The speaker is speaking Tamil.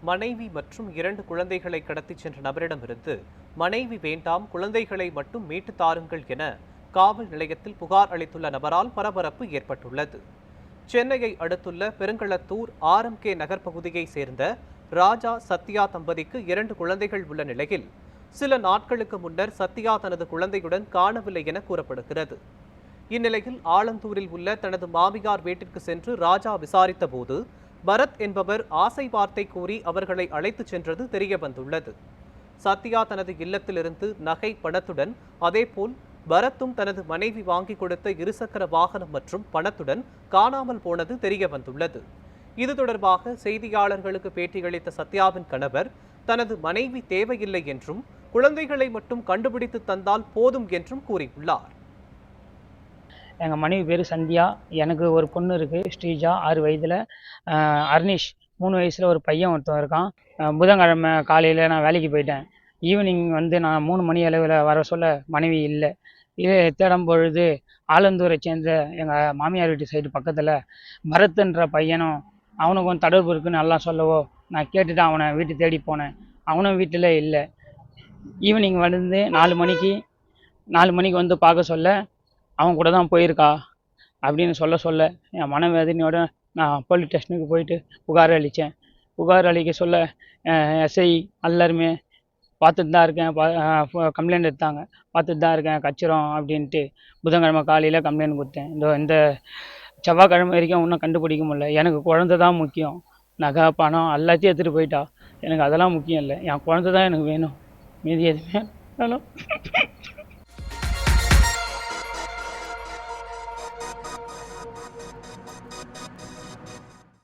மனைவி மற்றும் 2 குழந்தைகளை கடத்திச் சென்ற நபரிடமிருந்து மனைவி வேண்டாம், குழந்தைகளை மட்டும் மீட்டு தாருங்கள் என காவல் நிலையத்தில் புகார் அளித்துள்ள நபரால் பரபரப்பு ஏற்பட்டுள்ளது. சென்னையை அடுத்துள்ள பெருங்களத்தூர் RMK நகர் பகுதியைச் சேர்ந்த ராஜா சத்யா தம்பதிக்கு 2 குழந்தைகள் உள்ள நிலையில் சில நாட்களுக்கு முன்னர் சத்யா தனது குழந்தையுடன் காணவில்லை என கூறப்படுகிறது. இந்நிலையில் ஆலந்தூரில் உள்ள தனது மாமியார் வீட்டிற்கு சென்று ராஜா விசாரித்த போது பரத் என்பவர் ஆசை வார்த்தை கூறி அவர்களை அழைத்துச் சென்றது தெரியவந்துள்ளது. சத்யா தனது இல்லத்திலிருந்து நகை பணத்துடன், அதேபோல் பரத்தும் தனது மனைவி வாங்கி கொடுத்த இருசக்கர வாகனம் மற்றும் பணத்துடன் காணாமல் போனது தெரியவந்துள்ளது. இது தொடர்பாக செய்தியாளர்களுக்கு பேட்டியளித்த சத்யாவின் கணவர் தனது மனைவி தேவையில்லை என்றும் குழந்தைகளை மட்டும் கண்டுபிடித்து தந்தால் போதும் என்றும் கூறியுள்ளார். எங்கள் மனைவி பேர் சந்தியா, எனக்கு ஒரு பொண்ணு இருக்குது ஸ்ரீஜா 6 வயதில், அர்னிஷ் 3 வயசில் ஒரு பையன் ஒருத்தன் இருக்கான். புதன்கிழமை காலையில் நான் வேலைக்கு போயிட்டேன். ஈவினிங் நான் 3 மணி அளவில் வர சொல்ல மனைவி இல்லை. இதே தேடும் பொழுது ஆலந்தூரை சேர்ந்த எங்கள் மாமியார் வீட்டு சைடு பக்கத்தில் பரத்ன்ற பையனும் அவனுக்கும் தொடர்பு இருக்குன்னு நல்லா சொல்லவோ நான் கேட்டுட்டு அவனை வீட்டு தேடி போனேன். அவனும் வீட்டில் இல்லை. ஈவினிங் 4 மணிக்கு வந்து பார்க்க சொல்ல அவன் கூட தான் போயிருக்கா அப்படின்னு சொல்ல என் மனவேதனையோட நான் போலீஸ் ஸ்டேஷனுக்கு போயிட்டு புகார் அளித்தேன். புகார் அளிக்க சொல்ல SI எல்லாருமே பார்த்துட்டு தான் இருக்கேன், கம்ப்ளைண்ட் எடுத்தாங்க, பார்த்துட்டு தான் இருக்கேன் கச்சிரோம் அப்படின்ட்டு புதன்கிழமை காலையில் கம்ப்ளைண்ட் கொடுத்தேன். இந்த செவ்வாய்க்கிழமை வரைக்கும் இன்னும் கண்டுபிடிக்க முடியல. எனக்கு குழந்தை தான் முக்கியம். நகை பணம் எல்லாத்தையும் எடுத்துகிட்டு போயிட்டா. எனக்கு அதெல்லாம் முக்கியம் இல்லை, என் குழந்தை தான் எனக்கு வேணும். மீதி எதுவுமே வேணும்.